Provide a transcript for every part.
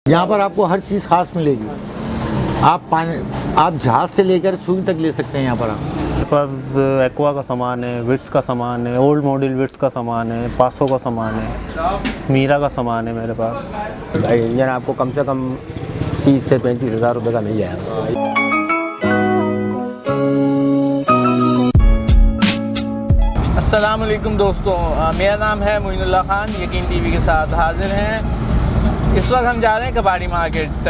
यहाँ पर आपको हर चीज़ ख़ास मिलेगी। आप जहाज से लेकर सुई तक ले सकते हैं यहाँ पर आप। मेरे पास एक्वा का सामान है, विट्स का सामान है, ओल्ड मॉडल विट्स का सामान है, 500 का सामान है, मीरा का सामान है मेरे पास। भाई इंजन आपको कम से कम 30 से 35 हज़ार रुपये का मिल जाएगा। अस्सलाम वालेकुम दोस्तों, मेरा नाम है मोइनुल्लाह खान, यकीन टीवी के साथ हाजिर हैं। इस वक्त हम जा रहे हैं कबाड़ी मार्केट,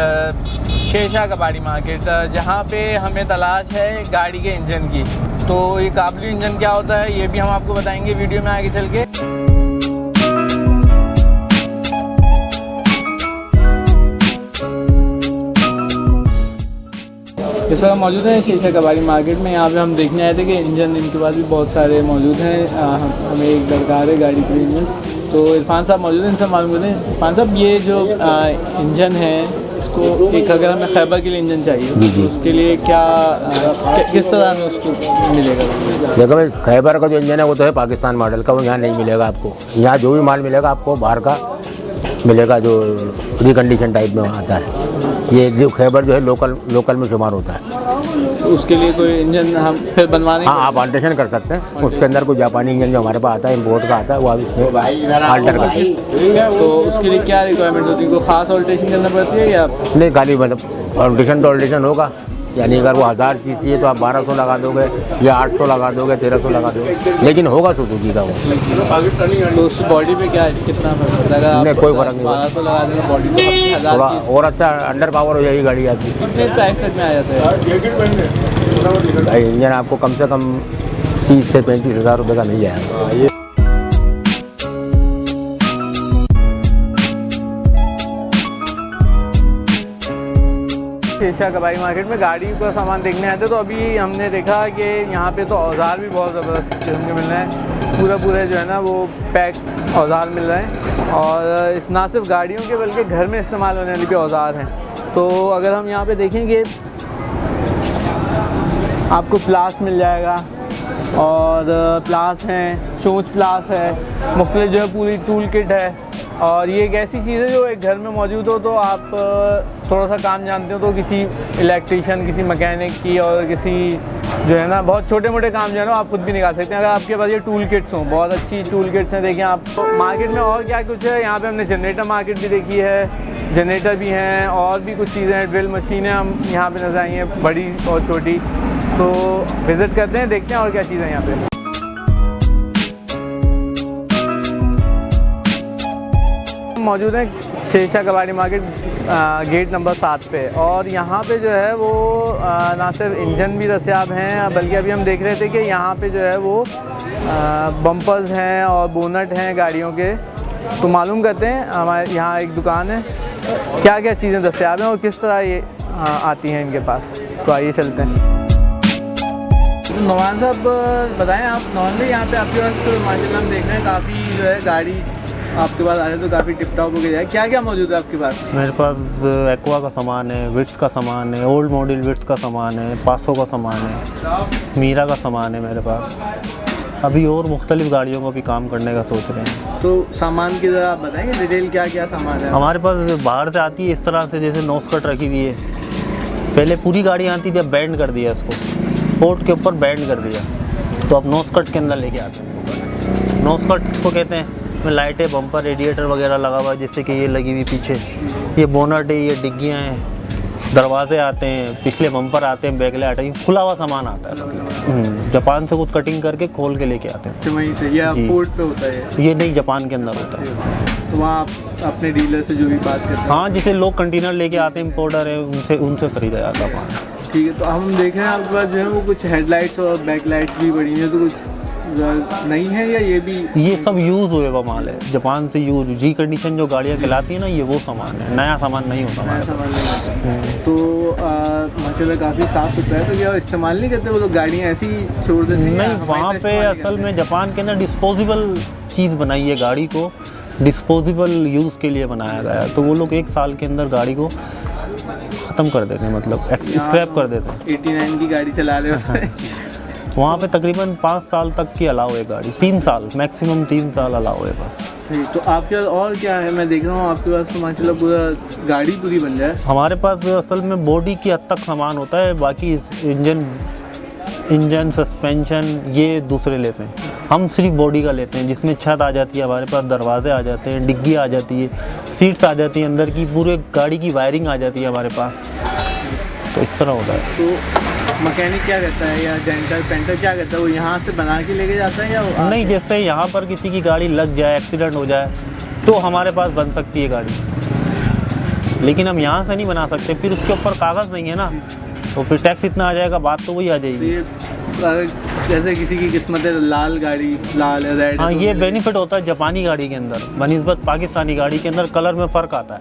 शेरशाह कबाड़ी मार्केट, जहाँ पे हमें तलाश है गाड़ी के इंजन की। तो ये काबली इंजन क्या होता है ये भी हम आपको बताएंगे वीडियो में आगे चल के। इस वक्त मौजूद है शेरशाह कबाड़ी मार्केट में। यहाँ पे हम देखने आए थे कि इंजन इनके पास भी बहुत सारे मौजूद हैं। हमें एक दरकार है गाड़ी के इंजन, तो इरफान साहब मौजूद हैं, इनसे मालूम करते हैं। इरफान साहब, ये जो इंजन है इसको एक अगर हमें खैबर के लिए इंजन चाहिए तो उसके लिए किस तरह में उसको मिलेगा? देखो भाई, खैबर का जो इंजन है वो तो है पाकिस्तान मॉडल का, वो यहाँ नहीं मिलेगा आपको। यहाँ जो भी माल मिलेगा आपको बाहर का मिलेगा, जो रिकंडीशन टाइप में आता है। ये जो खैबर जो है लोकल में शुमार होता है। तो उसके लिए कोई इंजन हम फिर बनवाने? हाँ, आप अल्ट्रेशन कर सकते हैं। उसके अंदर कोई जापानी इंजन जो हमारे पास आता है, इम्पोर्ट का आता है, वो आप इसमें अल्टर करते हैं। तो उसके लिए क्या रिक्वायरमेंट होती है? कोई ख़ास अल्ट्रेशन करना पड़ती है या नहीं? खाली मतलब अल्ट्रेशन तो अल्ट्रेशन होगा, यानी अगर वो 1000 चीज़ चाहिए तो आप 1200 लगा दोगे या 800 लगा दोगे, 1300 लगा दोगे, लेकिन होगा सुजुकी का वो। तो उस बॉडी पे क्या कितना फर्क पड़ता है? नहीं, कोई फर्क नहीं। 1200 लगा देगा बॉडी पे, 1000 थोड़ा और अच्छा अंडर पावर हो जाएगी गाड़ी आपकी। कितने प्राइस तक में आ जाता है? भाई इंजन आपको कम से कम 30 से 35 हज़ार रुपये का मिल जाएगा। शेरशाह कबाड़ी मार्केट में गाड़ी का सामान देखने आए थे, तो अभी हमने देखा कि यहाँ पे तो औज़ार भी बहुत ज़बरदस्त किस्म के मिल रहे हैं। पूरे जो है ना वो पैक औज़ार मिल रहे हैं, और इस ना सिर्फ गाड़ियों के बल्कि घर में इस्तेमाल होने वाले भी औज़ार हैं। तो अगर हम यहाँ पे देखेंगे आपको प्लास मिल जाएगा, और प्लास हैं, चोंच प्लास है, मुख्तलिफ जो है पूरी टूल किट है। और ये एक ऐसी चीज़ है जो एक घर में मौजूद हो तो आप थोड़ा सा काम जानते हो तो किसी इलेक्ट्रीशियन, किसी मैकेनिक की, और किसी जो है ना बहुत छोटे मोटे काम जो है ना आप खुद भी निकाल सकते हैं अगर आपके पास ये टूल किट्स हों। बहुत अच्छी टूल किट्स हैं। देखिए आप मार्केट में और क्या कुछ है। यहाँ पे हमने जनरेटर मार्केट भी देखी है, जनरेटर भी हैं, और भी कुछ चीज़ें हैं, ड्रिल मशीनें हम यहाँ पर नजर आई हैं, बड़ी और छोटी। तो विज़िट करते हैं, देखते हैं और क्या चीज़ें हैं यहाँ पे। मौजूद है शेरशाह कबाड़ी मार्केट गेट नंबर 7 पे, और यहाँ पे जो है वो ना सिर्फ इंजन भी दस्तयाब हैं, बल्कि अभी हम देख रहे थे कि यहाँ पे जो है वो बम्पर्स हैं और बोनट हैं गाड़ियों के। तो मालूम करते हैं, हमारे यहाँ एक दुकान है, क्या क्या चीज़ें दस्तयाब हैं और किस तरह ये आती हैं इनके पास। तो आइए चलते हैं। नौमान साहब बताएं, आप नौमान भाई यहाँ पे आपके पास माशाल्लाह हम देख रहे हैं काफ़ी जो है गाड़ी आपके पास आए तो काफ़ी टिप टॉप हो गया है। क्या क्या मौजूद है आपके पास? मेरे पास एक्वा का सामान है, विट्स का सामान है, ओल्ड मॉडल विट्स का सामान है, 500 का सामान है, मीरा का सामान है मेरे पास। अभी और मुख्तलिफ गाड़ियों को भी काम करने का सोच रहे हैं। तो सामान की ज़रा आप बताएंगे डिटेल, क्या क्या सामान है हमारे पास? बाहर से आती है इस तरह से, जैसे नोस कट रखी हुई है। पहले पूरी गाड़ी आती थी, अब बैंड कर दिया इसको, पोर्ट के ऊपर बैंड कर दिया, तो अब नोस कट के अंदर लेके आते हैं। नोस कट को कहते हैं, में लाइटें, बम्पर, रेडिएटर वगैरह लगा हुआ है, जैसे कि ये लगी हुई पीछे, ये बोनट है, ये डिग्गियाँ हैं, दरवाजे आते हैं, पिछले बम्पर आते हैं, बैकले आते हैं, खुला हुआ सामान आता है। मतलब जापान से कुछ कटिंग करके खोल के लेके आते हैं। वहीं से या पोर्ट पे होता है? ये नहीं, जापान के अंदर होता है। तो वहाँ आप अपने डीलर से जो भी बात करते हैं? हाँ, जैसे लोग कंटेनर लेके आते हैं, इम्पोर्टर है, उनसे खरीदा जाता है। ठीक है। तो हम देख रहे हैं आपके पास जो है वो कुछ हेडलाइट्स और बैकलाइट्स भी बड़ी हैं, तो कुछ नहीं है या ये भी? ये सब यूज़ हुए हुआ माल है, जापान से यूज़ जी कंडीशन जो गाड़ियाँ कहलाती हैं ना, ये वो सामान है, नया सामान नहीं होता। नया सामान नहीं होता। तो माशाल्लाह काफ़ी साफ़ सुथरा है। तो क्या इस्तेमाल नहीं करते वो लोग, गाड़ियाँ ऐसी छोड़ देते हैं? नहीं, वहाँ पे असल में जापान के अंदर डिस्पोजेबल चीज़ बनाई है, गाड़ी को डिस्पोजेबल यूज़ के लिए बनाया गया है। तो वो लोग 1 साल के अंदर गाड़ी को ख़त्म कर देते हैं, मतलब स्क्रैप कर देते हैं। 89 की गाड़ी चला रहे हैं वहाँ पे तकरीबन 5 साल तक की अलाउ है गाड़ी, 3 साल मैक्सिमम 3 साल अलाउ है बस। सही। तो आपके पास और क्या है? मैं देख रहा हूँ आपके पास तो माशाल्लाह पूरा गाड़ी पूरी बन जाए। हमारे पास असल में बॉडी की हद तक सामान होता है, बाकी इंजन सस्पेंशन ये दूसरे लेते हैं, हम सिर्फ बॉडी का लेते हैं, जिसमें छत आ जाती है हमारे पास, दरवाजे आ जाते हैं, डिग्गी आ जाती है, सीट्स आ जाती हैं, अंदर की पूरे गाड़ी की वायरिंग आ जाती है हमारे पास। तो इस तरह होता है। तो मैकेनिक क्या करता है या डेंटर पेंटर क्या करता है? वो यहाँ से बना के लेके जाता है या नहीं, जैसे यहाँ पर किसी की गाड़ी लग जाए, एक्सीडेंट हो जाए, तो हमारे पास बन सकती है गाड़ी, लेकिन हम यहाँ से नहीं बना सकते, फिर उसके ऊपर कागज़ नहीं है ना, तो फिर टैक्स इतना आ जाएगा, बात तो वही आ जाएगी। जैसे किसी की किस्मत है लाल गाड़ी, लाल है, रेड। हाँ, ये बेनिफिट होता है जापानी गाड़ी के अंदर बनिस्बत पाकिस्तानी गाड़ी के अंदर, कलर में फ़र्क आता है।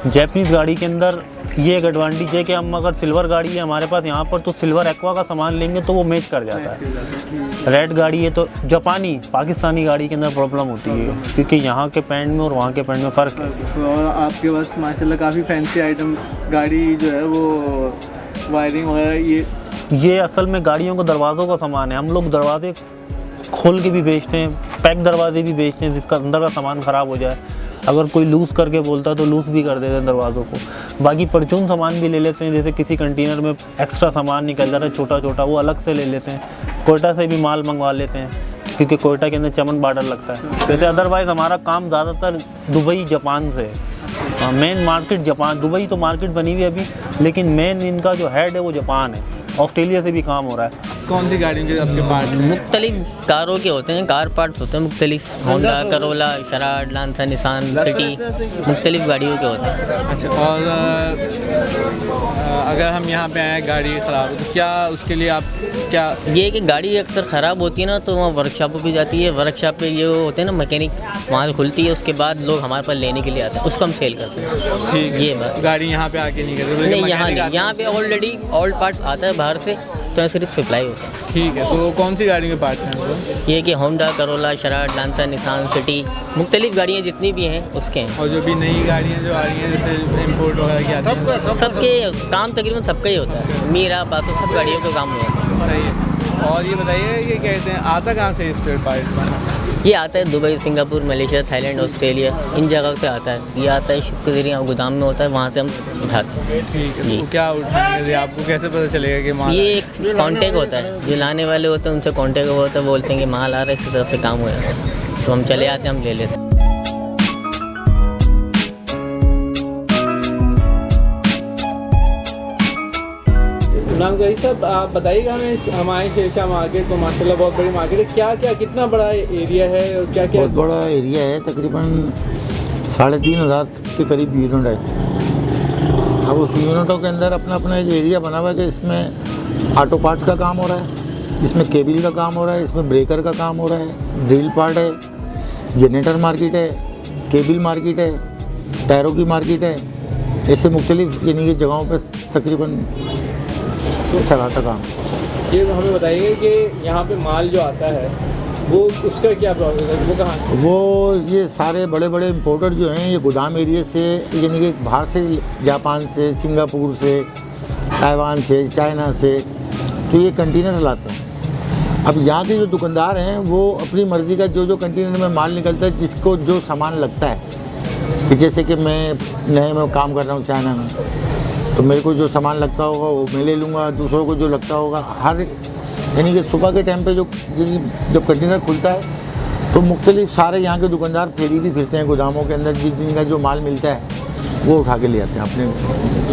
जापानीज़ गाड़ी के अंदर ये एक एडवांटेज है कि हम अगर सिल्वर गाड़ी है हमारे पास यहाँ पर, तो सिल्वर एक्वा का सामान लेंगे तो वो मैच कर जाता है। रेड गाड़ी है तो जापानी पाकिस्तानी गाड़ी के अंदर प्रॉब्लम होती है, क्योंकि यहाँ के पैंट में और वहाँ के पैंट में फ़र्क है। और आपके पास माशाल्लाह काफ़ी फैंसी आइटम, गाड़ी जो है वो वायरिंग वगैरह, ये असल में गाड़ियों को दरवाज़ों का सामान है। हम लोग दरवाजे खोल के भी बेचते हैं, पैक दरवाजे भी बेचते हैं, जिसका अंदर का सामान ख़राब हो जाए, अगर कोई लूज़ करके बोलता है तो लूज़ भी कर देते हैं दरवाज़ों को। बाकी परचून सामान भी ले लेते हैं, जैसे किसी कंटेनर में एक्स्ट्रा सामान निकल जाता है छोटा छोटा, वो अलग से ले लेते हैं। कोयटा से भी माल मंगवा लेते हैं, क्योंकि कोयटा के अंदर चमन बॉर्डर लगता है। वैसे अदरवाइज़ हमारा काम ज़्यादातर दुबई जापान से है। मेन मार्केट जापान, दुबई तो मार्केट बनी हुई है अभी, लेकिन मेन इनका जो हेड है वो जापान है। ऑस्ट्रेलिया से भी काम हो रहा है। कौन सी गाड़ियों के आपके पार्ट्स हैं? मुख्तलिफ कारों के होते हैं, कार पार्ट्स होते हैं मुख्तलिफ, होंडा, करोला, शराड, लांसा, निसान, सिटी, मुख्तलिफ गाड़ियों के होते हैं। अच्छा, और अगर हम यहाँ पे आए गाड़ी ख़राब तो क्या उसके लिए आप क्या? ये कि गाड़ी अक्सर ख़राब होती है ना, तो वहाँ वर्कशॉप पे जाती है, वर्कशॉप पे ये होते हैं ना मैकेनिक, वहाँ खुलती है, उसके बाद लोग हमारे पास लेने के लिए आते हैं, उसको हम सेल करते हैं। ठीक है, ये बात। गाड़ी यहाँ पे आके नहीं करते? नहीं, यहाँ नहीं, यहाँ पे ऑलरेडी ओल्ड पार्ट्स आता है बाहर से, तो सिर्फ सप्लाई होता है। ठीक है, तो कौन सी गाड़ी के पार्ट्स हैं? ये कि होंडा, करोला, शराड, लांसा, निसान, सिटी, मुख्तलिफ गाड़ियाँ जितनी भी हैं उसके हैं। और जो भी नई गाड़ियाँ जो आ रही हैं, जैसे इम्पोर्ट वगैरह की आती हैं, सबके काम तकरीबन सबका ही होता है, मीरा बातों सब गाड़ियों का काम होता है। सही है। और ये बताइए, ये कहते हैं आता कहाँ से स्पेयर पार्ट बना? ये आता है Dubai, Singapore, Malaysia, Thailand, Australia, इन जगह से आता है। ये आता है शिप के ज़रिए गोदाम में होता है, वहाँ से हम उठाते हैं। ठीक है, तो क्या उठाएंगे? आपको कैसे पता चलेगा कि माल? ये एक कॉन्टेक्ट होता है, जो लाने वाले होते हैं उनसे कॉन्टेक्ट होता है, बोलते हैं कि माल आ रहा है, इसी तरह से काम हो जाता है, तो हम चले आते हैं, हम ले लेते हैं। इमरान भाई साहब, आप बताइएगा हमें, हमारे शेरशाह मार्केट तो माशाल्लाह बहुत बड़ी मार्केट है, क्या क्या कितना बड़ा एरिया है और क्या क्या? बहुत बड़ा एरिया है, तकरीबन 3500 के करीब यूनिट है। अब उस यूनिटों के अंदर अपना अपना एक एरिया बना हुआ है कि इसमें ऑटो पार्ट्स का काम हो रहा है, इसमें केबल का काम हो रहा है, इसमें ब्रेकर का काम हो रहा है, ड्रिल पार्ट है, जनरेटर मार्केट है, केबल मार्केट है, टायरों की मार्केट है। ऐसे मुख्तलिफ यानी कि जगहों पर तकरीबन चलाता काम। ये हमें बताइए कि यहाँ पे माल जो आता है वो उसका क्या प्रोसेस है, वो कहाँ से? वो ये सारे बड़े बड़े इम्पोर्टर जो हैं, ये गोदाम एरिया से, यानी कि बाहर से, जापान से, सिंगापुर से, ताइवान से, चाइना से, तो ये कंटेनर लाते हैं। अब यहाँ के जो दुकानदार हैं वो अपनी मर्ज़ी का जो जो कंटेनर में माल निकलता है, जिसको जो सामान लगता है, कि जैसे कि मैं नए में काम कर रहा हूँ चाइना में, तो मेरे को जो सामान लगता होगा वो मैं ले लूँगा, दूसरों को जो लगता होगा, हर यानी कि सुबह के टाइम पे जब कंटेनर खुलता है तो मुख्तलिफ सारे यहाँ के दुकानदार फेरी भी फिरते हैं गोदामों के अंदर, जिनका जो माल मिलता है वो उठा के ले आते हैं अपने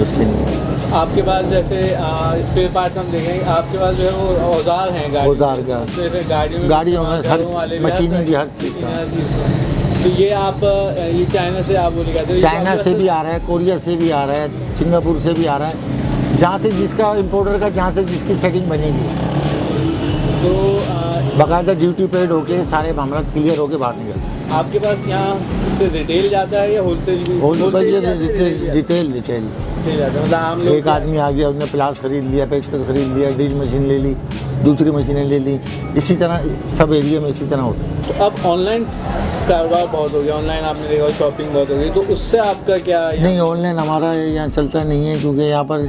उसके लिए। आपके पास जैसे स्पेयर पार्ट्स हम देखेंगे, आपके पास जो है वो औजार हैं, औजार का, गाड़ियों में हर मशीनें की, हर चीज़ का। तो ये आप ये चाइना से आप वो निकालते हो? चाइना से भी आ रहा है, कोरिया से भी आ रहा है, सिंगापुर से भी आ रहा है, जहाँ से जिसका इम्पोर्टर का, जहाँ से जिसकी सेटिंग बनेगी, तो बाकायदा ड्यूटी पेड होके सारे मामला क्लियर होके बाहर निकलते हैं। आपके पास यहाँ से रिटेल जाता है या होलसेल? रिटेल जाता है, मतलब आम लोग एक आदमी आ गया, उसने प्लास खरीद लिया, पेचकस खरीद लिया, ड्रिल मशीन ले ली, दूसरी मशीनें ले ली, इसी तरह सब एरिया में इसी तरह होता है। तो अब ऑनलाइन कारोबार बहुत हो गया, ऑनलाइन आपने देखा शॉपिंग बहुत हो गई, तो उससे आपका क्या? नहीं, ऑनलाइन हमारा यहाँ चलता नहीं है, क्योंकि यहाँ पर